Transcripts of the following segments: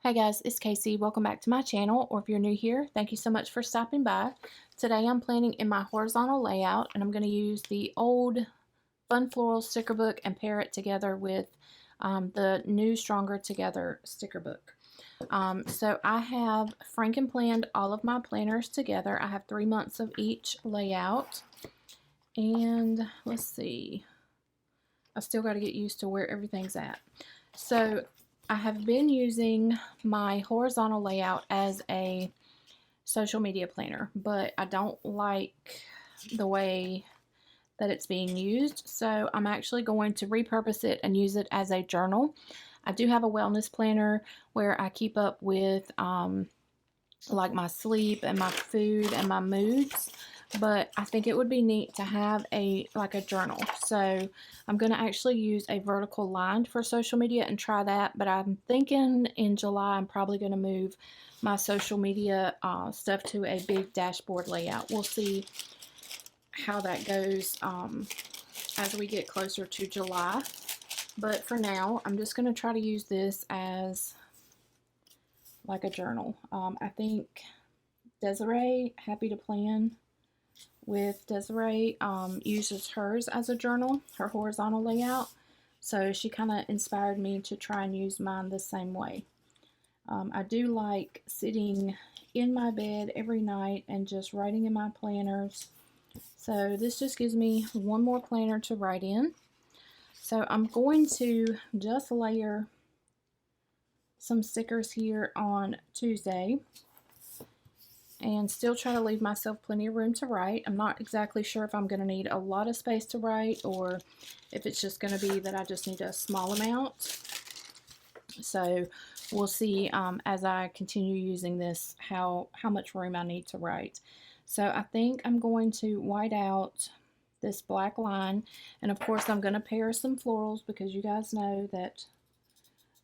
Hi guys, it's Casey. Welcome back to my channel, or if you're new here, thank you so much for stopping by. Today I'm planning in my horizontal layout, and I'm going to use the old Fun Floral sticker book and pair it together with the new Stronger Together sticker book. So I have Franken-planned all of my planners together. I have 3 months of each layout, and let's see, I still got to get used to where everything's at. So I have been using my horizontal layout as a social media planner, but I don't like the way that it's being used, so I'm actually going to repurpose it and use it as a journal. I do have a wellness planner where I keep up with like my sleep and my food and my moods, but I think it would be neat to have a journal. So I'm going to actually use a vertical line for social media and try that, but I'm thinking in July I'm probably going to move my social media stuff to a big dashboard layout. We'll see how that goes as we get closer to July, but for now I'm just going to try to use this as like a journal. I think Desiree, Happy to Plan with Desiree, uses hers as a journal, her horizontal layout. So she kind of inspired me to try and use mine the same way. I do like sitting in my bed every night and just writing in my planners. So this just gives me one more planner to write in. So I'm going to just layer some stickers here on Tuesday and still try to leave myself plenty of room to write. I'm not exactly sure if I'm going to need a lot of space to write or if it's just going to be that I just need a small amount. So we'll see as I continue using this how much room I need to write. So I think I'm going to white out this black line, and of course I'm going to pair some florals because you guys know that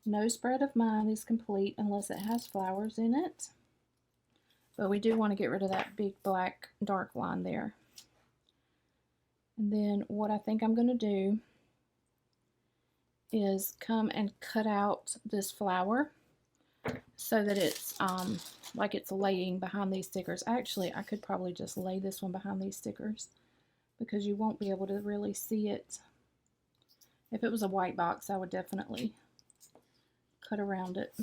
no spread of mine is complete unless it has flowers in it. But we do want to get rid of that big black dark line there. And then what I think I'm going to do is come and cut out this flower so that it's like it's laying behind these stickers. Actually, I could probably just lay this one behind these stickers because you won't be able to really see it. If it was a white box, I would definitely cut around it.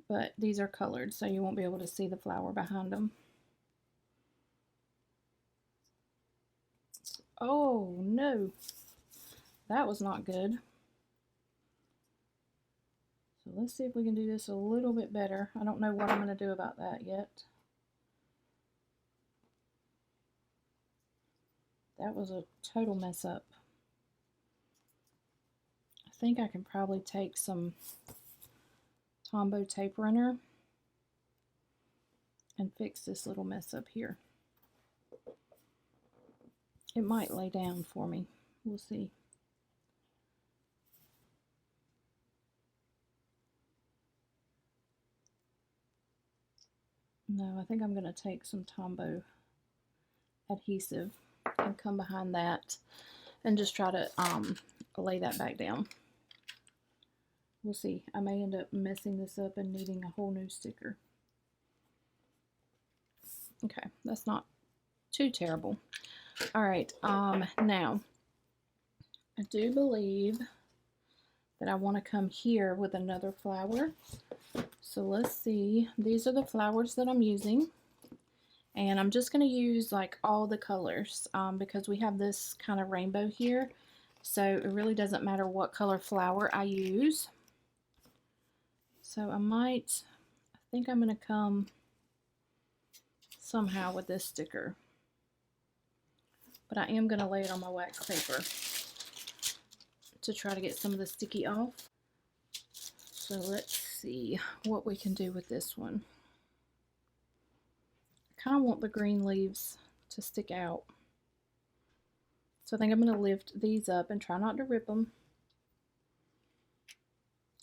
But these are colored, so you won't be able to see the flower behind them. Oh no, that was not good. So let's see if we can do this a little bit better. I don't know what I'm going to do about that yet. That was a total mess up. I think I can probably take some Tombow tape runner and fix this little mess up here. It might lay down for me. We'll see. No, I think I'm going to take some Tombow adhesive and come behind that and just try to lay that back down. We'll see. I may end up messing this up and needing a whole new sticker. Okay, that's not too terrible. All right, now I do believe that I want to come here with another flower. So let's see. These are the flowers that I'm using. And I'm just going to use like all the colors because we have this kind of rainbow here. So it really doesn't matter what color flower I use. So I think I'm going to come somehow with this sticker. But I am going to lay it on my wax paper to try to get some of the sticky off. So let's see what we can do with this one. I kind of want the green leaves to stick out. So I think I'm going to lift these up and try not to rip them.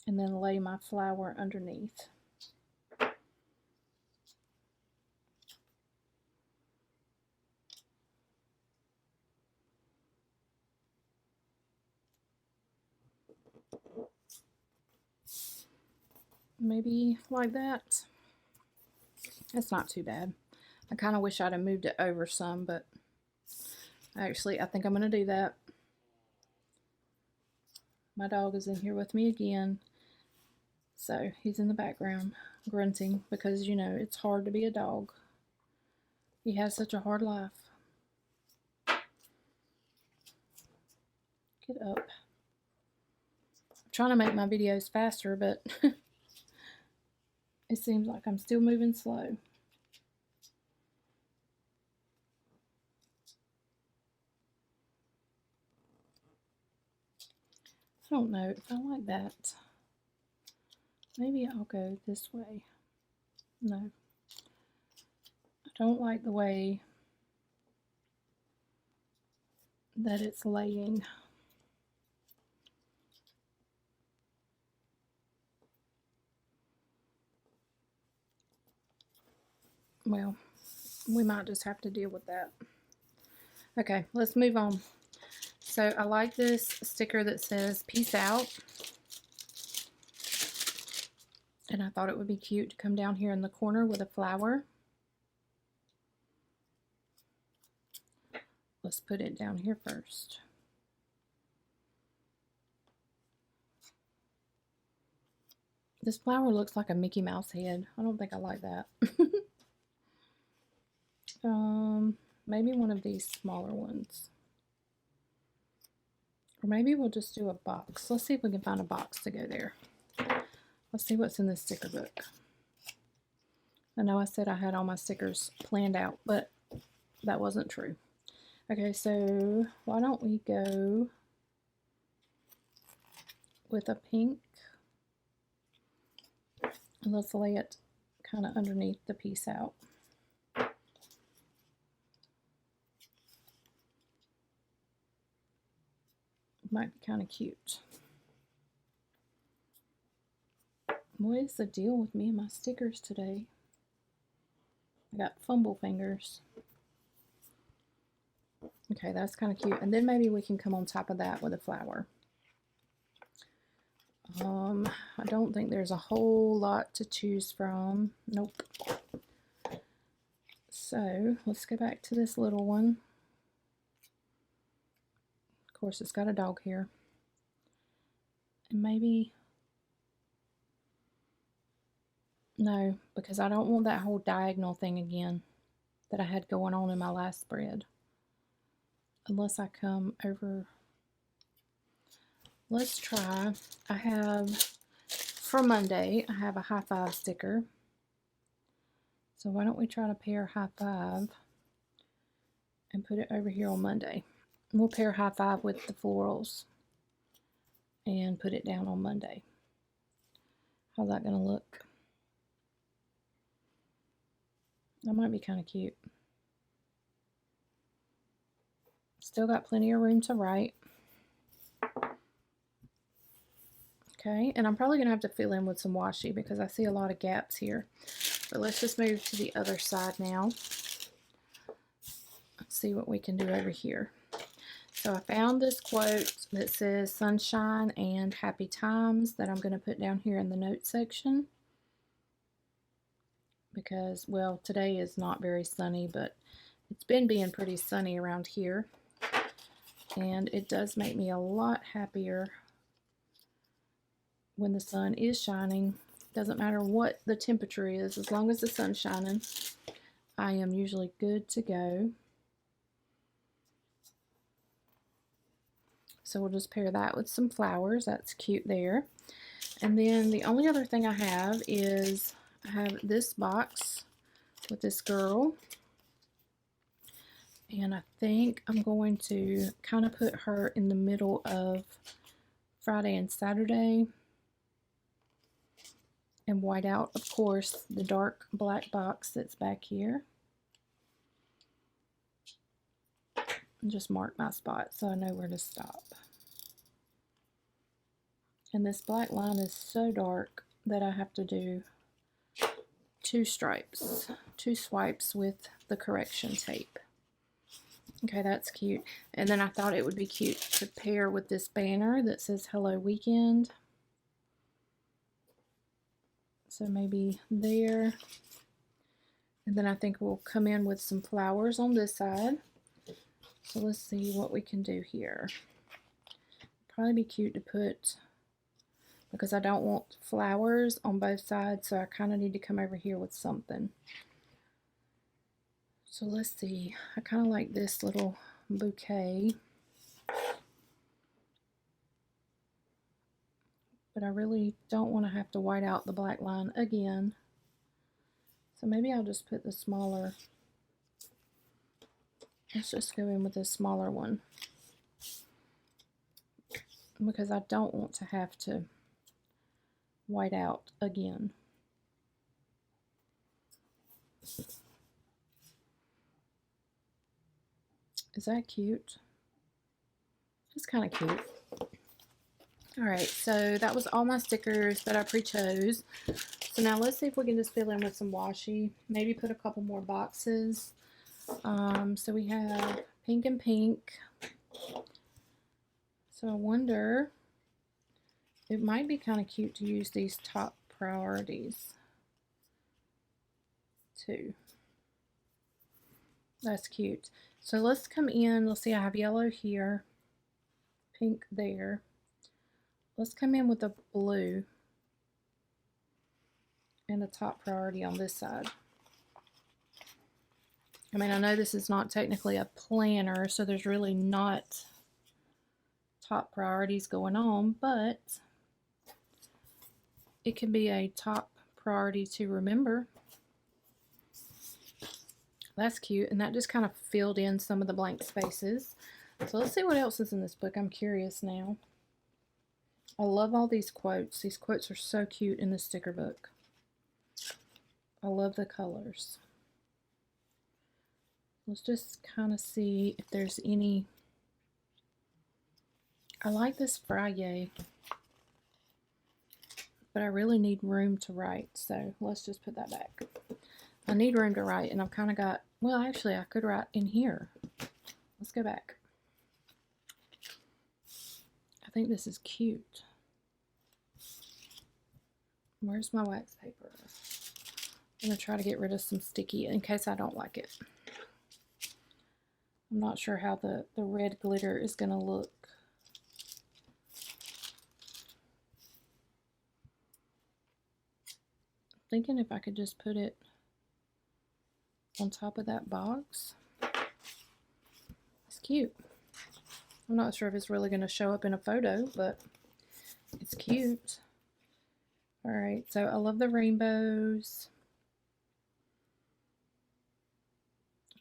And then lay my flower underneath. maybe like that. It's not too bad. I kind of wish I'd have moved it over some, but actually I think I'm going to do that. My dog is in here with me again, so he's in the background grunting because, you know, it's hard to be a dog. He has such a hard life. Get up. I'm trying to make my videos faster, but it seems like I'm still moving slow. I don't know if I like that. Maybe I'll go this way. No. I don't like the way that it's laying. Well, we might just have to deal with that. Okay, let's move on. So I like this sticker that says peace out. And I thought it would be cute to come down here in the corner with a flower. Let's put it down here first. This flower looks like a Mickey Mouse head. I don't think I like that. Maybe one of these smaller ones. Or maybe we'll just do a box. Let's see if we can find a box to go there. Let's see what's in this sticker book. I know I said I had all my stickers planned out, but that wasn't true. Okay, so why don't we go with a pink, and let's lay it kind of underneath the peace out. Might be kind of cute. What is the deal with me and my stickers today? I got fumble fingers. Okay, that's kind of cute. And then maybe we can come on top of that with a flower. I don't think there's a whole lot to choose from. Nope. So let's go back to this little one. Of course, it's got a dog here. And maybe, no, because I don't want that whole diagonal thing again that I had going on in my last spread. Unless I come over. Let's try. I have, for Monday, I have a high five sticker. So why don't we try to pair high five and put it over here on Monday. And we'll pair high five with the florals and put it down on Monday. How's that going to look? That might be kind of cute. Still got plenty of room to write. Okay, and I'm probably going to have to fill in with some washi because I see a lot of gaps here. But let's just move to the other side now. Let's see what we can do over here. So I found this quote that says sunshine and happy times that I'm going to put down here in the notes section. Because, well, today is not very sunny, but it's been being pretty sunny around here. And it does make me a lot happier when the sun is shining. Doesn't matter what the temperature is, as long as the sun's shining, I am usually good to go. So we'll just pair that with some flowers. That's cute there. And then the only other thing I have is I have this box with this girl. And I think I'm going to kind of put her in the middle of Friday and Saturday. And white out, of course, the dark black box that's back here. And just mark my spot so I know where to stop. And this black line is so dark that I have to do two stripes, two swipes with the correction tape. Okay, that's cute. And then I thought it would be cute to pair with this banner that says Hello Weekend. So maybe there. And then I think we'll come in with some flowers on this side. So let's see what we can do here. Probably be cute to put, because I don't want flowers on both sides, so I kind of need to come over here with something. So let's see, I kind of like this little bouquet, but I really don't want to have to white out the black line again. So maybe I'll just put the smaller, let's just go in with a smaller one, because I don't want to have to white out again. Is that cute? It's kind of cute. All right, so that was all my stickers that I pre-chose. So now let's see if we can just fill in with some washi. Maybe put a couple more boxes. So we have pink and pink. So I wonder, it might be kind of cute to use these top priorities too. That's cute. So let's come in, let's see, I have yellow here, pink there. Let's come in with a blue and a top priority on this side. I mean, I know this is not technically a planner, so there's really not top priorities going on, but it can be a top priority to remember. That's cute, and that just kind of filled in some of the blank spaces. So let's see what else is in this book. I'm curious now. I love all these quotes. These quotes are so cute in the sticker book. I love the colors. Let's just kind of see if there's any. I like this Friday, but I really need room to write, so let's just put that back. I need room to write, and I've kind of got, well, actually, I could write in here. Let's go back. I think this is cute. Where's my wax paper? I'm going to try to get rid of some sticky in case I don't like it. I'm not sure how the red glitter is going to look. I'm thinking if I could just put it on top of that box. It's cute. I'm not sure if it's really going to show up in a photo, but it's cute. All right, so I love the rainbows.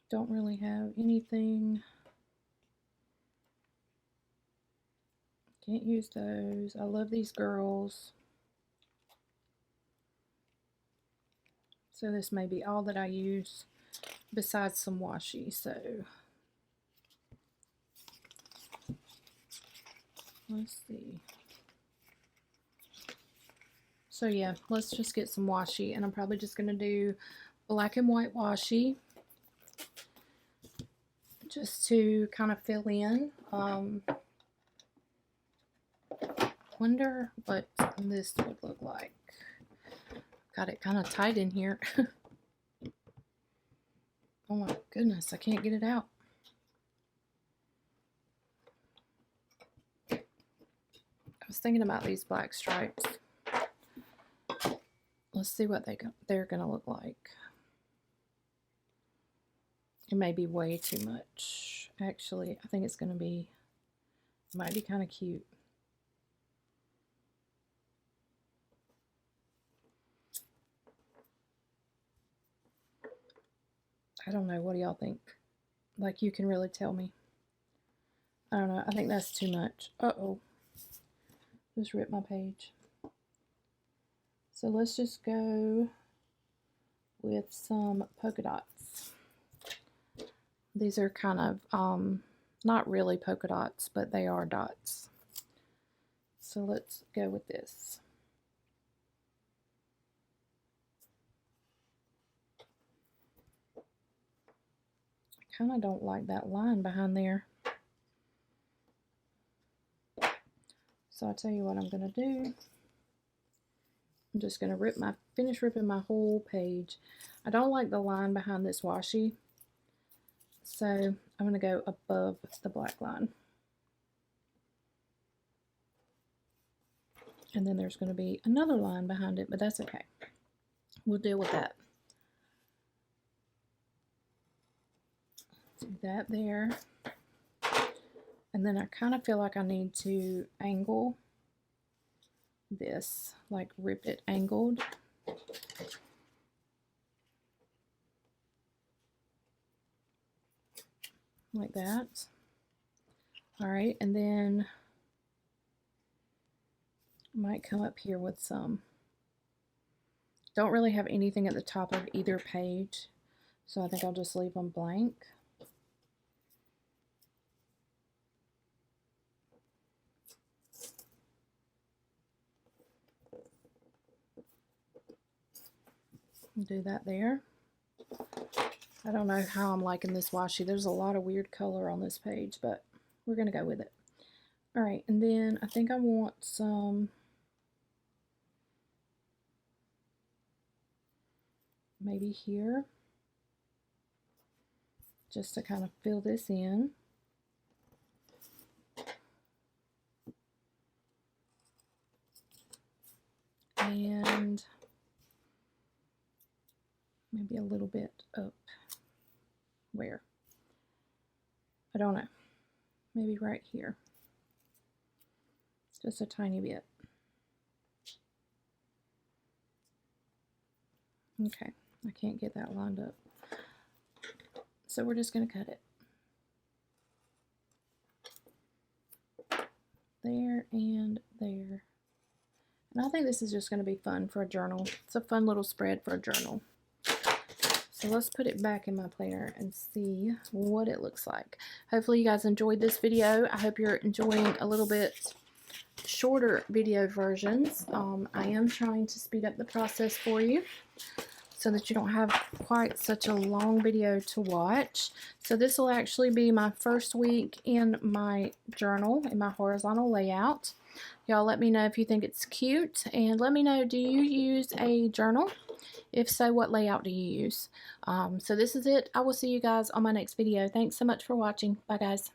Don't really have anything. Can't use those. I love these girls. So this may be all that I use besides some washi. So let's see. So yeah, let's just get some washi, and I'm probably just going to do black and white washi just to kind of fill in. Wonder what this would look like. Got it kind of tight in here. Oh my goodness, I can't get it out. I was thinking about these black stripes. Let's see what they're going to look like. It may be way too much. Actually, I think it's going to be, it might be kind of cute. I don't know. What do y'all think? Like, you can really tell me. I don't know. I think that's too much. Uh-oh. Just ripped my page. So let's just go with some polka dots. These are kind of, not really polka dots, but they are dots. So let's go with this. I kind of don't like that line behind there. So I'll tell you what I'm going to do. I'm just going to finish ripping my whole page. I don't like the line behind this washi, so I'm going to go above the black line. And then there's going to be another line behind it, but that's okay. We'll deal with that. Do that there. And then I kind of feel like I need to angle this, like rip it angled. Like that. All right, and then I might come up here with some. Don't really have anything at the top of either page, so I think I'll just leave them blank. Do that there. I don't know how I'm liking this washi. There's a lot of weird color on this page, but we're going to go with it. All right, and then I think I want some maybe here, just to kind of fill this in. And maybe a little bit up where? I don't know. Maybe right here. Just a tiny bit. Okay, I can't get that lined up. So we're just going to cut it. There and there. And I think this is just going to be fun for a journal. It's a fun little spread for a journal. So let's put it back in my planner and see what it looks like. Hopefully you guys enjoyed this video. I hope you're enjoying a little bit shorter video versions. I am trying to speed up the process for you so that you don't have quite such a long video to watch. So this will actually be my first week in my journal, in my horizontal layout. Y'all let me know if you think it's cute, and let me know, do you use a journal? If so, what layout do you use? So this is it. I will see you guys on my next video. Thanks so much for watching. Bye guys.